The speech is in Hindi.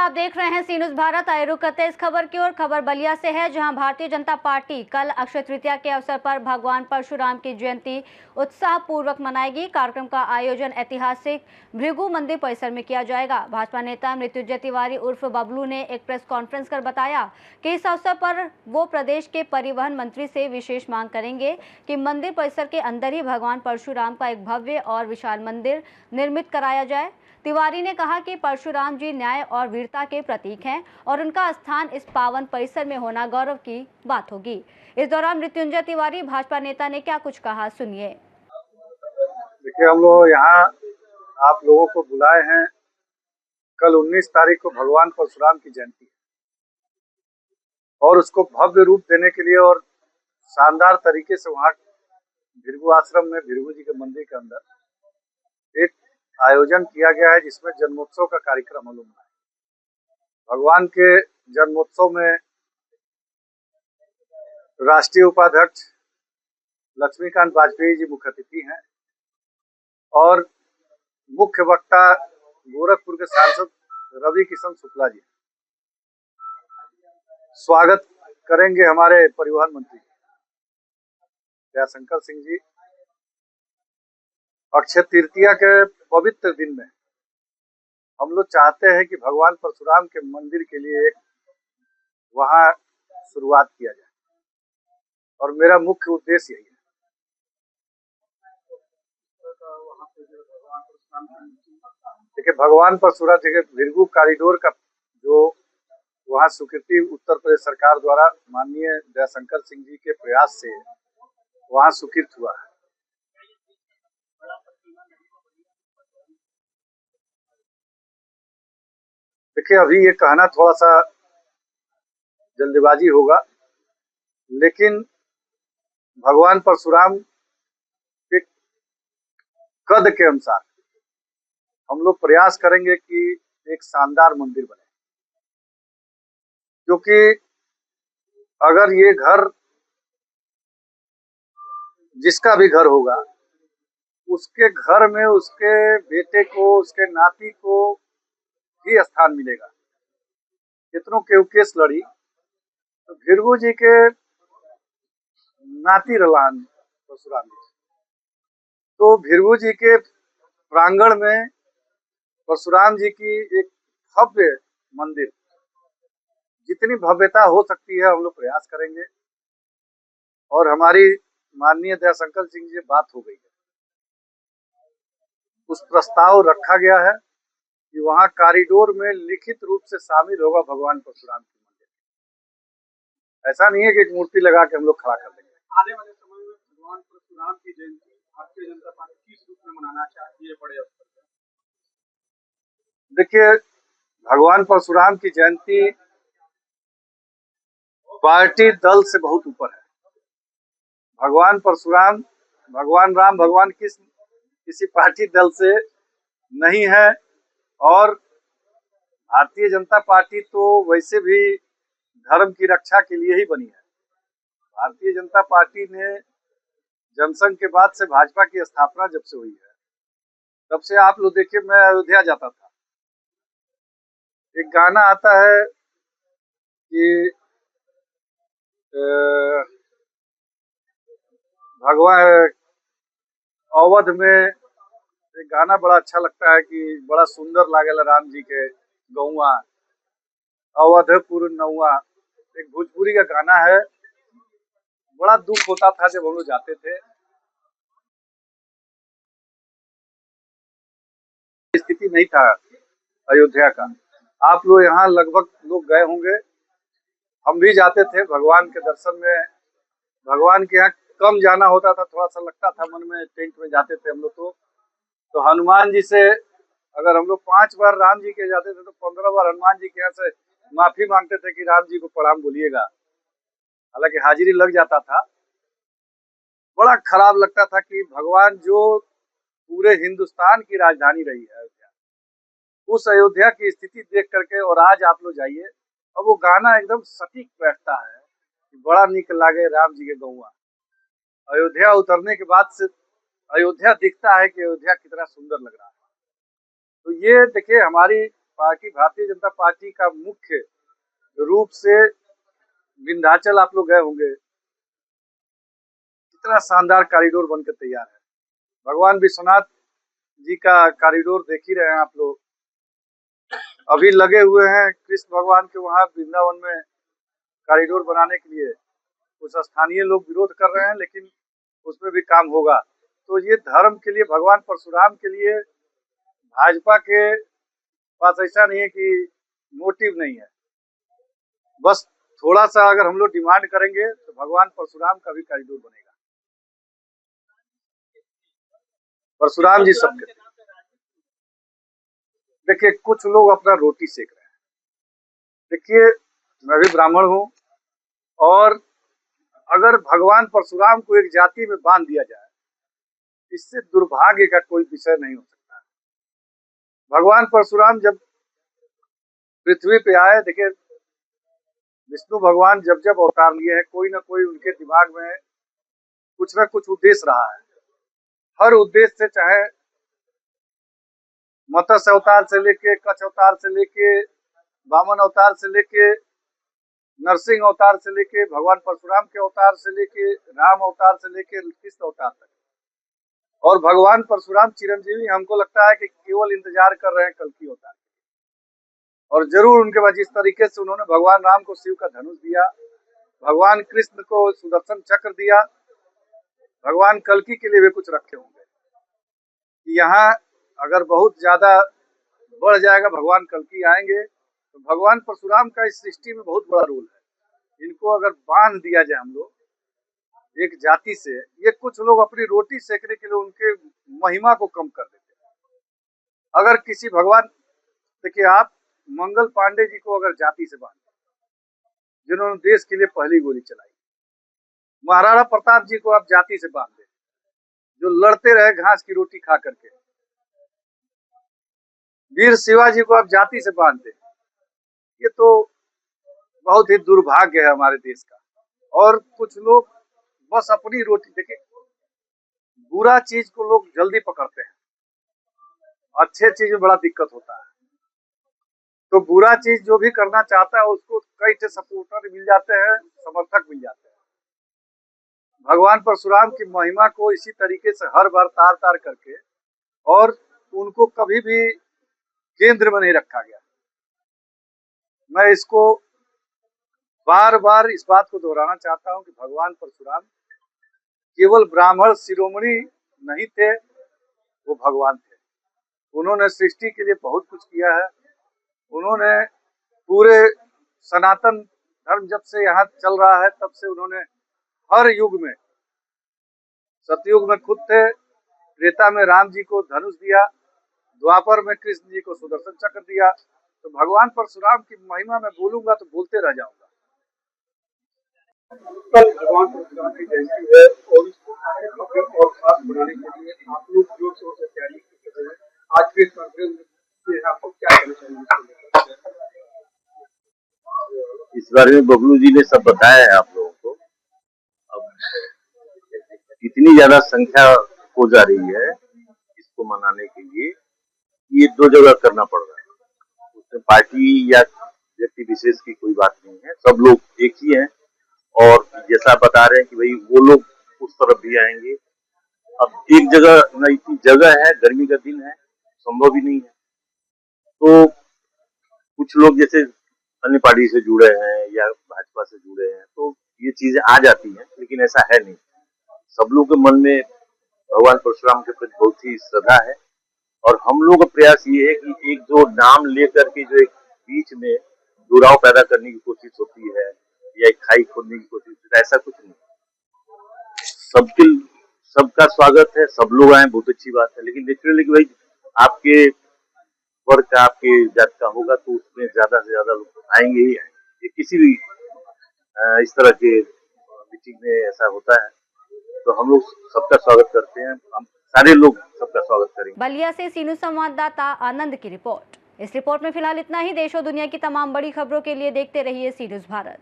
आप देख रहे हैं सी न्यूज़ भारत। आए रुक करते इस खबर की ओर। खबर बलिया से है, जहां भारतीय जनता पार्टी कल अक्षय तृतीया के अवसर पर भगवान परशुराम की जयंती उत्साह पूर्वक मनाएगी। कार्यक्रम का आयोजन ऐतिहासिक भृगु मंदिर परिसर में किया जाएगा। भाजपा नेता मृत्युंजय तिवारी उर्फ बबलू ने एक प्रेस कॉन्फ्रेंस कर बताया कि इस अवसर पर वो प्रदेश के परिवहन मंत्री से विशेष मांग करेंगे कि मंदिर परिसर के अंदर ही भगवान परशुराम का एक भव्य और विशाल मंदिर निर्मित कराया जाए। तिवारी ने कहा कि परशुराम जी न्याय और वीरता के प्रतीक हैं और उनका स्थान इस पावन परिसर में होना गौरव की बात होगी। इस दौरान मृत्युंजय तिवारी भाजपा नेता ने क्या कुछ कहा, सुनिए। देखिए, हम लोग यहाँ आप लोगों को बुलाए हैं। कल 19 तारीख को भगवान परशुराम की जयंती है और उसको भव्य रूप देने के लिए और शानदार तरीके से वहाँ भृगु आश्रम में भृगु जी के मंदिर के अंदर एक आयोजन किया गया है, जिसमें जन्मोत्सव का कार्यक्रम हम लोग मनाएंगे। भगवान के जन्मोत्सव में राष्ट्रीय उपाध्यक्ष लक्ष्मीकांत वाजपेयी जी मुख्य अतिथि हैं और मुख्य वक्ता गोरखपुर के सांसद रवि किशन शुक्ला जी स्वागत करेंगे। हमारे परिवहन मंत्री दयाशंकर सिंह जी अक्षय तृतीया के पवित्र दिन में हम लोग चाहते हैं कि भगवान परशुराम के मंदिर के लिए एक वहाँ शुरुआत किया जाए और मेरा मुख्य उद्देश्य यही है। देखिए, भगवान परशुराम देखिए भृगु कॉरिडोर का जो वहाँ स्वीकृति उत्तर प्रदेश सरकार द्वारा माननीय दयाशंकर सिंह जी के प्रयास से वहाँ स्वीकृत हुआ है। देखिए, अभी ये कहना थोड़ा सा जल्दबाजी होगा, लेकिन भगवान परशुराम के कद के अनुसार हम लोग प्रयास करेंगे कि एक शानदार मंदिर बने, क्योंकि अगर ये घर जिसका भी घर होगा उसके घर में उसके बेटे को, उसके नाती को ही स्थान मिलेगा। कितनों के केस लड़ी तो भृगु जी के नाती रलान परशुराम जी, तो भृगु जी के प्रांगण में परशुराम जी की एक भव्य मंदिर, जितनी भव्यता हो सकती है हम लोग प्रयास करेंगे। और हमारी माननीय दयाशंकर सिंह जी बात हो गई है, उस प्रस्ताव रखा गया है कि वहाँ कॉरिडोर में लिखित रूप से शामिल होगा भगवान परशुराम की मंदिर। ऐसा नहीं है कि एक मूर्ति लगा के हम लोग खड़ा कर देंगे। आने वाले समय में भगवान परशुराम की जयंती भारतीय जनता पार्टी किस रूप में मनाना चाहती है, बड़े स्तर पर? देखिए, भगवान परशुराम की जयंती पार्टी दल से बहुत ऊपर है। भगवान परशुराम, भगवान राम, भगवान कृष्ण किसी पार्टी दल से नहीं है। और भारतीय जनता पार्टी तो वैसे भी धर्म की रक्षा के लिए ही बनी है। भारतीय जनता पार्टी ने जनसंघ के बाद से भाजपा की स्थापना जब से हुई है, तब से आप लोग देखिए, मैं अयोध्या जाता था, एक गाना आता है कि भगवान अवध में, एक गाना बड़ा अच्छा लगता है कि बड़ा सुंदर लागेला राम जी के गौआ अवधपुर नौआ, एक भोजपुरी का गाना है। बड़ा दुख होता था जब हम लोग जाते थे। स्थिति नहीं था अयोध्या का। आप लोग यहाँ लगभग लोग गए होंगे, हम भी जाते थे भगवान के दर्शन में। भगवान के यहाँ कम जाना होता था, थोड़ा सा लगता था मन में, टेंट में जाते थे हम लोग। तो हनुमान जी से अगर हम लोग 5 बार राम जी के जाते थे तो 15 बार हनुमान जी के यहाँ से माफी मांगते थे कि राम जी को प्रणाम बोलिएगा, हालांकि हाजिरी लग जाता था। बड़ा खराब लगता था कि भगवान जो पूरे हिंदुस्तान की राजधानी रही है अयोध्या, उस अयोध्या की स्थिति देख करके, और आज आप लोग जाइए और वो गाना एकदम सटीक बैठता है कि बड़ा निक लागे राम जी के गौआ। अयोध्या उतरने के बाद से अयोध्या दिखता है कि अयोध्या कितना सुंदर लग रहा है। तो ये देखिए, हमारी बाकी भारतीय जनता पार्टी का मुख्य रूप से विंध्याचल आप लोग गए होंगे, कितना शानदार कॉरिडोर बनकर तैयार है। भगवान विश्वनाथ जी का कॉरिडोर देख ही रहे हैं आप लोग, अभी लगे हुए हैं कृष्ण भगवान के वहां वृंदावन में कॉरिडोर बनाने के लिए। कुछ स्थानीय लोग विरोध कर रहे हैं, लेकिन उसमें भी काम होगा। तो ये धर्म के लिए, भगवान परशुराम के लिए भाजपा के पास ऐसा नहीं है कि मोटिव नहीं है, बस थोड़ा सा अगर हम लोग डिमांड करेंगे तो भगवान परशुराम का भी कॉरिडोर बनेगा। परशुराम जी सबके, देखिए कुछ लोग अपना रोटी सेक रहे हैं। देखिए मैं भी ब्राह्मण हूँ, और अगर भगवान परशुराम को एक जाति में बांध दिया जाए, इससे दुर्भाग्य का कोई विषय नहीं हो सकता। भगवान परशुराम जब पृथ्वी पे आए, देखिए विष्णु भगवान जब जब अवतार लिए हैं, कोई ना कोई उनके दिमाग में कुछ ना कुछ उद्देश्य रहा है। हर उद्देश्य से, चाहे मत्स्य अवतार से लेके, कच्छ अवतार से लेके, वामन अवतार से लेके, नरसिंह अवतार से लेके, भगवान परशुराम के अवतार से लेके, राम अवतार से लेके कृष्ण अवतार तक, और भगवान परशुराम चिरंजीवी हमको लगता है कि केवल इंतजार कर रहे हैं कल्कि अवतार। और जरूर उनके बाद जिस तरीके से उन्होंने भगवान राम को शिव का धनुष दिया, भगवान कृष्ण को सुदर्शन चक्र दिया, भगवान कल्कि के लिए भी कुछ रखे होंगे। यहाँ अगर बहुत ज्यादा बढ़ जाएगा, भगवान कल्कि आएंगे, तो भगवान परशुराम का इस सृष्टि में बहुत बड़ा रोल है। इनको अगर बांध दिया जाए हम लोग एक जाति से, ये कुछ लोग अपनी रोटी सेकने के लिए उनके महिमा को कम कर देते हैं। अगर किसी भगवान, देखिए आप मंगल पांडे जी को अगर जाति से बांध, जिन्होंने देश के लिए पहली गोली चलाई, महाराणा प्रताप जी को आप जाति से बांध दे, जो लड़ते रहे घास की रोटी खा करके, वीर शिवाजी को आप जाति से बांध दे, ये तो बहुत ही दुर्भाग्य है हमारे देश का। और कुछ लोग बस अपनी रोटी, देखिए बुरा चीज को लोग जल्दी पकड़ते हैं, अच्छे चीज में बड़ा दिक्कत होता है। तो बुरा चीज जो भी करना चाहता है उसको कई से सपोर्टर मिल जाते हैं, समर्थक मिल जाते हैं। भगवान परशुराम की महिमा को इसी तरीके से हर बार तार तार करके, और उनको कभी भी केंद्र में नहीं रखा गया। मैं इसको बार बार इस बात को दोहराना चाहता हूं कि भगवान परशुराम केवल ब्राह्मण शिरोमणि नहीं थे, वो भगवान थे। उन्होंने सृष्टि के लिए बहुत कुछ किया है। उन्होंने पूरे सनातन धर्म जब से यहाँ चल रहा है, तब से उन्होंने हर युग में, सतयुग में खुद थे, त्रेता में राम जी को धनुष दिया, द्वापर में कृष्ण जी को सुदर्शन चक्र दिया। तो भगवान परशुराम की महिमा में बोलूंगा तो बोलते रह जाऊंगा। कल भगवान परशुराम की जयंती है, और इसको भव्य और खास बनाने के लिए आप लोग जोर शोर से तैयारी कर रहे हैं। आज के कॉन्फ्रेंस में आपको क्या कहना चाहिए? इस बारे में बबलू जी ने सब बताया है आप लोगों को। अब इतनी ज्यादा संख्या हो जा रही है इसको मनाने के लिए, ये दो जगह करना पड़ रहा है। उसमें पार्टी या व्यक्ति विशेष की कोई बात नहीं है, सब लोग एक ही हैं। और जैसा बता रहे हैं कि भाई वो लोग उस तरफ भी आएंगे। अब एक जगह न, इतनी जगह है, गर्मी का दिन है, संभव ही नहीं है। तो कुछ लोग जैसे अन्य पार्टी से जुड़े हैं या भाजपा से जुड़े हैं, तो ये चीजें आ जाती हैं, लेकिन ऐसा है नहीं। सब लोग के मन में भगवान परशुराम के प्रति बहुत ही श्रद्धा है। और हम लोग का प्रयास ये है कि एक जो नाम लेकर के जो एक बीच में जुड़ाव पैदा करने की कोशिश होती है या एक खाई खोदने की कोशिश होती है, ऐसा कुछ नहीं। सबका स्वागत है, सब लोग आए, बहुत अच्छी बात है। लेकिन नेचुरली कि भाई आपके वर्ग का, आपके जात का होगा तो उसमें ज्यादा से ज्यादा लोग आएंगे ही आएंगे। ये किसी भी इस तरह के मीटिंग में ऐसा होता है, तो हम लोग सबका स्वागत करते हैं। हम सारे लोग सबका स्वागत करेंगे। बलिया से सीनू संवाददाता आनंद की रिपोर्ट। इस रिपोर्ट में फिलहाल इतना ही। देश और दुनिया की तमाम बड़ी खबरों के लिए देखते रहिए सी न्यूज़ भारत।